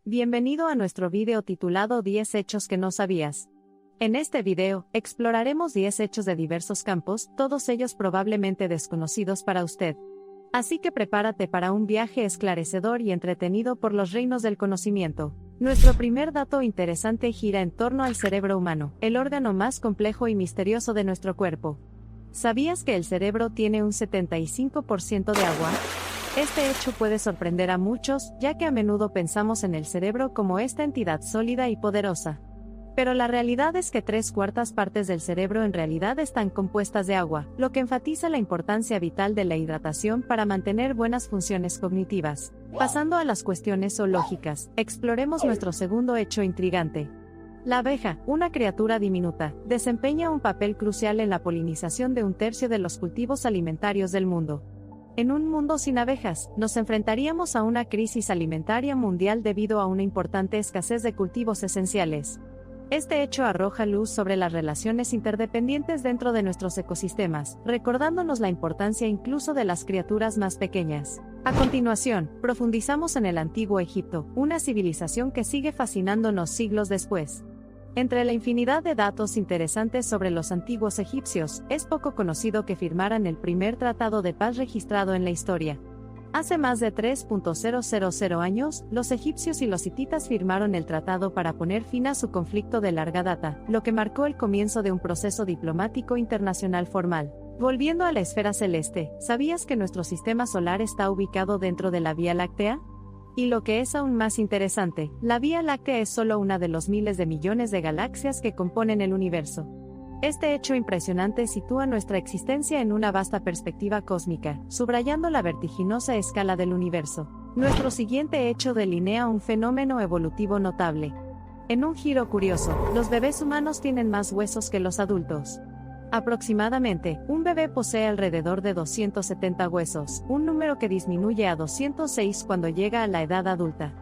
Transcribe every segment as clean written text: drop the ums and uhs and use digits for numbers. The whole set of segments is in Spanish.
Bienvenido a nuestro video titulado 10 hechos que no sabías. En este video, exploraremos 10 hechos de diversos campos, todos ellos probablemente desconocidos para usted. Así que prepárate para un viaje esclarecedor y entretenido por los reinos del conocimiento. Nuestro primer dato interesante gira en torno al cerebro humano, el órgano más complejo y misterioso de nuestro cuerpo. ¿Sabías que el cerebro tiene un 75% de agua? Este hecho puede sorprender a muchos, ya que a menudo pensamos en el cerebro como esta entidad sólida y poderosa. Pero la realidad es que 3/4 partes del cerebro en realidad están compuestas de agua, lo que enfatiza la importancia vital de la hidratación para mantener buenas funciones cognitivas. Pasando a las cuestiones zoológicas, exploremos nuestro segundo hecho intrigante. La abeja, una criatura diminuta, desempeña un papel crucial en la polinización de 1/3 de los cultivos alimentarios del mundo. En un mundo sin abejas, nos enfrentaríamos a una crisis alimentaria mundial debido a una importante escasez de cultivos esenciales. Este hecho arroja luz sobre las relaciones interdependientes dentro de nuestros ecosistemas, recordándonos la importancia incluso de las criaturas más pequeñas. A continuación, profundizamos en el Antiguo Egipto, una civilización que sigue fascinándonos siglos después. Entre la infinidad de datos interesantes sobre los antiguos egipcios, es poco conocido que firmaran el primer tratado de paz registrado en la historia. Hace más de 3.000 años, los egipcios y los hititas firmaron el tratado para poner fin a su conflicto de larga data, lo que marcó el comienzo de un proceso diplomático internacional formal. Volviendo a la esfera celeste, ¿sabías que nuestro sistema solar está ubicado dentro de la Vía Láctea? Y lo que es aún más interesante, la Vía Láctea es solo una de los miles de millones de galaxias que componen el universo. Este hecho impresionante sitúa nuestra existencia en una vasta perspectiva cósmica, subrayando la vertiginosa escala del universo. Nuestro siguiente hecho delinea un fenómeno evolutivo notable. En un giro curioso, los bebés humanos tienen más huesos que los adultos. Aproximadamente, un bebé posee alrededor de 270 huesos, un número que disminuye a 206 cuando llega a la edad adulta.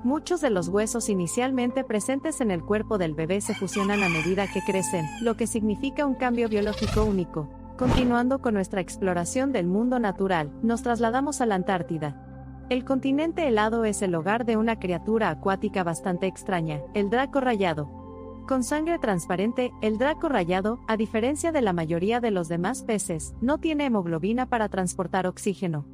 Muchos de los huesos inicialmente presentes en el cuerpo del bebé se fusionan a medida que crecen, lo que significa un cambio biológico único. Continuando con nuestra exploración del mundo natural, nos trasladamos a la Antártida. El continente helado es el hogar de una criatura acuática bastante extraña, el draco rayado. Con sangre transparente, el draco rayado, a diferencia de la mayoría de los demás peces, no tiene hemoglobina para transportar oxígeno.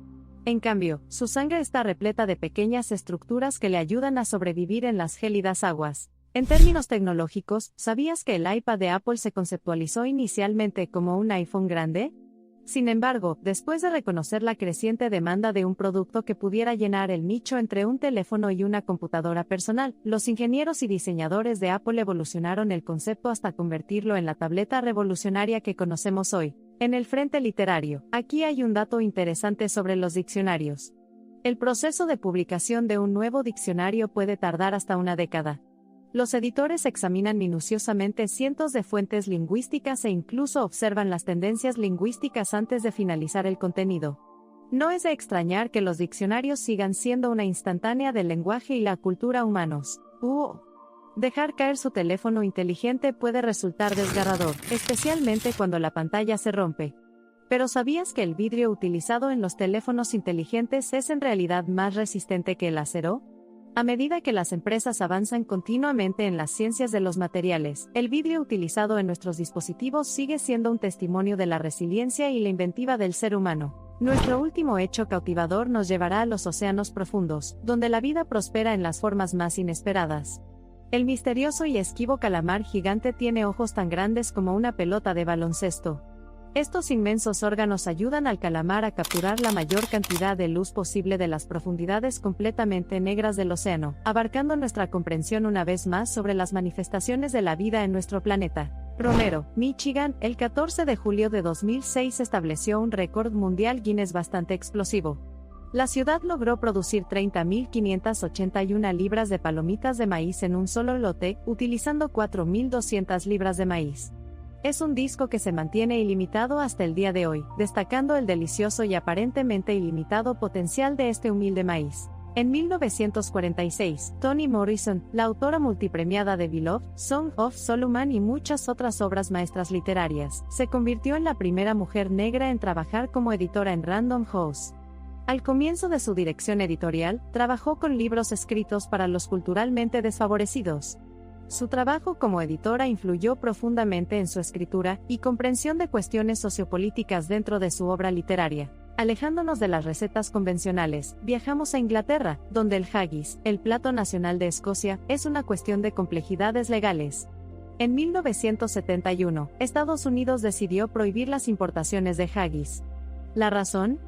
En cambio, su sangre está repleta de pequeñas estructuras que le ayudan a sobrevivir en las gélidas aguas. En términos tecnológicos, ¿sabías que el iPad de Apple se conceptualizó inicialmente como un iPhone grande? Sin embargo, después de reconocer la creciente demanda de un producto que pudiera llenar el nicho entre un teléfono y una computadora personal, los ingenieros y diseñadores de Apple evolucionaron el concepto hasta convertirlo en la tableta revolucionaria que conocemos hoy. En el frente literario, aquí hay un dato interesante sobre los diccionarios. El proceso de publicación de un nuevo diccionario puede tardar hasta una década. Los editores examinan minuciosamente cientos de fuentes lingüísticas e incluso observan las tendencias lingüísticas antes de finalizar el contenido. No es de extrañar que los diccionarios sigan siendo una instantánea del lenguaje y la cultura humanos. Dejar caer su teléfono inteligente puede resultar desgarrador, especialmente cuando la pantalla se rompe. Pero ¿sabías que el vidrio utilizado en los teléfonos inteligentes es en realidad más resistente que el acero? A medida que las empresas avanzan continuamente en las ciencias de los materiales, el vidrio utilizado en nuestros dispositivos sigue siendo un testimonio de la resiliencia y la inventiva del ser humano. Nuestro último hecho cautivador nos llevará a los océanos profundos, donde la vida prospera en las formas más inesperadas. El misterioso y esquivo calamar gigante tiene ojos tan grandes como una pelota de baloncesto. Estos inmensos órganos ayudan al calamar a capturar la mayor cantidad de luz posible de las profundidades completamente negras del océano, abarcando nuestra comprensión una vez más sobre las manifestaciones de la vida en nuestro planeta. Romero, Michigan, el 14 de julio de 2006 estableció un récord mundial Guinness bastante explosivo. La ciudad logró producir 30.581 libras de palomitas de maíz en un solo lote, utilizando 4.200 libras de maíz. Es un disco que se mantiene ilimitado hasta el día de hoy, destacando el delicioso y aparentemente ilimitado potencial de este humilde maíz. En 1946, Toni Morrison, la autora multipremiada de Beloved, Song of Solomon y muchas otras obras maestras literarias, se convirtió en la primera mujer negra en trabajar como editora en Random House. Al comienzo de su dirección editorial, trabajó con libros escritos para los culturalmente desfavorecidos. Su trabajo como editora influyó profundamente en su escritura y comprensión de cuestiones sociopolíticas dentro de su obra literaria. Alejándonos de las recetas convencionales, viajamos a Inglaterra, donde el haggis, el plato nacional de Escocia, es una cuestión de complejidades legales. En 1971, Estados Unidos decidió prohibir las importaciones de haggis. ¿La razón?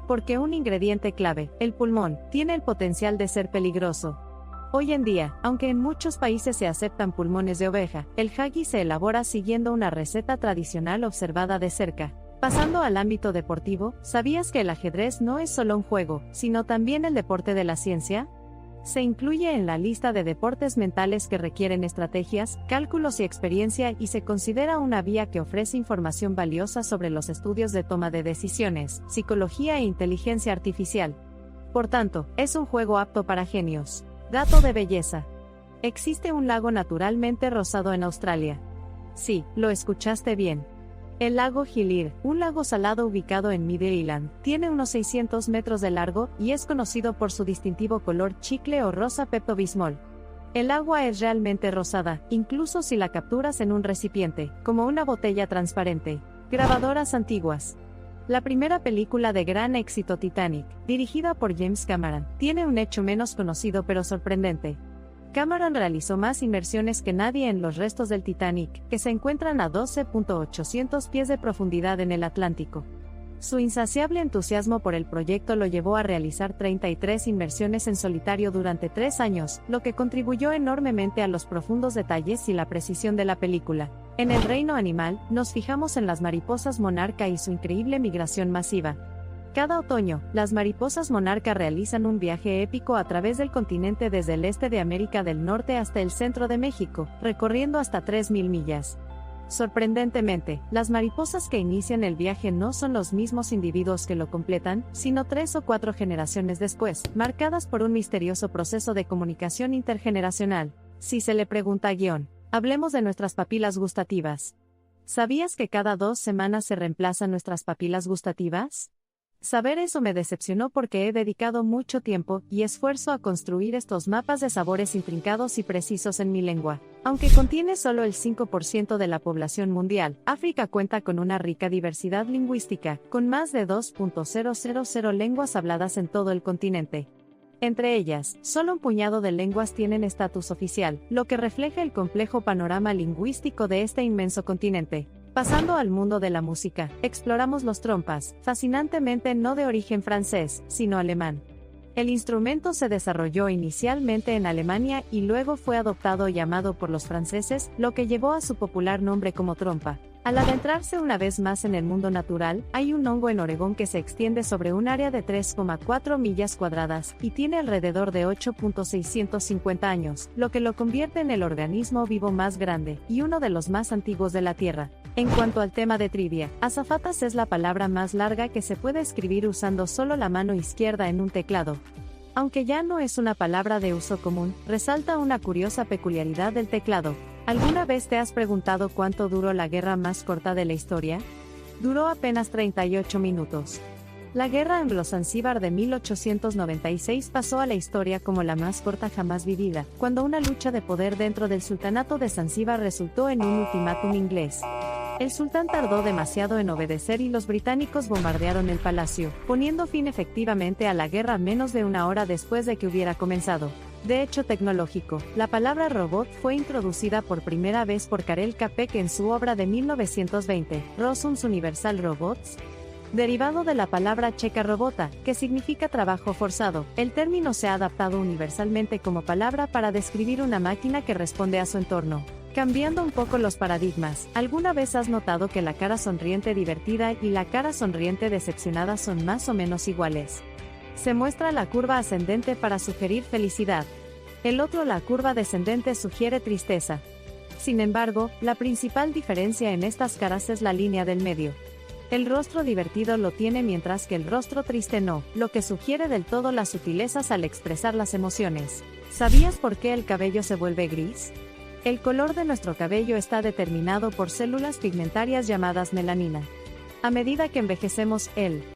Porque un ingrediente clave, el pulmón, tiene el potencial de ser peligroso. Hoy en día, aunque en muchos países se aceptan pulmones de oveja, el haggis se elabora siguiendo una receta tradicional observada de cerca. Pasando al ámbito deportivo, ¿sabías que el ajedrez no es solo un juego, sino también el deporte de la ciencia? Se incluye en la lista de deportes mentales que requieren estrategias, cálculos y experiencia y se considera una vía que ofrece información valiosa sobre los estudios de toma de decisiones, psicología e inteligencia artificial. Por tanto, es un juego apto para genios. Dato de belleza. Existe un lago naturalmente rosado en Australia. Sí, lo escuchaste bien. El lago Hillir, un lago salado ubicado en Middle Island, tiene unos 600 metros de largo y es conocido por su distintivo color chicle o rosa Pepto-Bismol. El agua es realmente rosada, incluso si la capturas en un recipiente, como una botella transparente. Grabadoras antiguas. La primera película de gran éxito, Titanic, dirigida por James Cameron, tiene un hecho menos conocido pero sorprendente. Cameron realizó más inmersiones que nadie en los restos del Titanic, que se encuentran a 12.800 pies de profundidad en el Atlántico. Su insaciable entusiasmo por el proyecto lo llevó a realizar 33 inmersiones en solitario durante 3 años, lo que contribuyó enormemente a los profundos detalles y la precisión de la película. En el reino animal, nos fijamos en las mariposas monarca y su increíble migración masiva. Cada otoño, las mariposas monarca realizan un viaje épico a través del continente desde el este de América del Norte hasta el centro de México, recorriendo hasta 3.000 millas. Sorprendentemente, las mariposas que inician el viaje no son los mismos individuos que lo completan, sino 3 o 4 generaciones después, marcadas por un misterioso proceso de comunicación intergeneracional. Si se le pregunta a guión, hablemos de nuestras papilas gustativas. ¿Sabías que cada 2 semanas se reemplazan nuestras papilas gustativas? Saber eso me decepcionó porque he dedicado mucho tiempo y esfuerzo a construir estos mapas de sabores intrincados y precisos en mi lengua. Aunque contiene solo el 5% de la población mundial, África cuenta con una rica diversidad lingüística, con más de 2.000 lenguas habladas en todo el continente. Entre ellas, solo un puñado de lenguas tienen estatus oficial, lo que refleja el complejo panorama lingüístico de este inmenso continente. Pasando al mundo de la música, exploramos los trompas, fascinantemente no de origen francés, sino alemán. El instrumento se desarrolló inicialmente en Alemania y luego fue adoptado y llamado por los franceses, lo que llevó a su popular nombre como trompa. Al adentrarse una vez más en el mundo natural, hay un hongo en Oregón que se extiende sobre un área de 3,4 millas cuadradas y tiene alrededor de 8.650 años, lo que lo convierte en el organismo vivo más grande y uno de los más antiguos de la Tierra. En cuanto al tema de trivia, azafatas es la palabra más larga que se puede escribir usando solo la mano izquierda en un teclado. Aunque ya no es una palabra de uso común, resalta una curiosa peculiaridad del teclado. ¿Alguna vez te has preguntado cuánto duró la guerra más corta de la historia? Duró apenas 38 minutos. La guerra anglo-zanzíbar de 1896 pasó a la historia como la más corta jamás vivida, cuando una lucha de poder dentro del sultanato de Zanzíbar resultó en un ultimátum inglés. El sultán tardó demasiado en obedecer y los británicos bombardearon el palacio, poniendo fin efectivamente a la guerra menos de una hora después de que hubiera comenzado. De hecho tecnológico, la palabra robot fue introducida por primera vez por Karel Čapek en su obra de 1920, Rozums Universal Robots. Derivado de la palabra checa robota, que significa trabajo forzado, el término se ha adaptado universalmente como palabra para describir una máquina que responde a su entorno. Cambiando un poco los paradigmas, ¿alguna vez has notado que la cara sonriente divertida y la cara sonriente decepcionada son más o menos iguales? Se muestra la curva ascendente para sugerir felicidad. El otro, la curva descendente, sugiere tristeza. Sin embargo, la principal diferencia en estas caras es la línea del medio. El rostro divertido lo tiene mientras que el rostro triste no, lo que sugiere del todo las sutilezas al expresar las emociones. ¿Sabías por qué el cabello se vuelve gris? El color de nuestro cabello está determinado por células pigmentarias llamadas melanina. A medida que envejecemos, el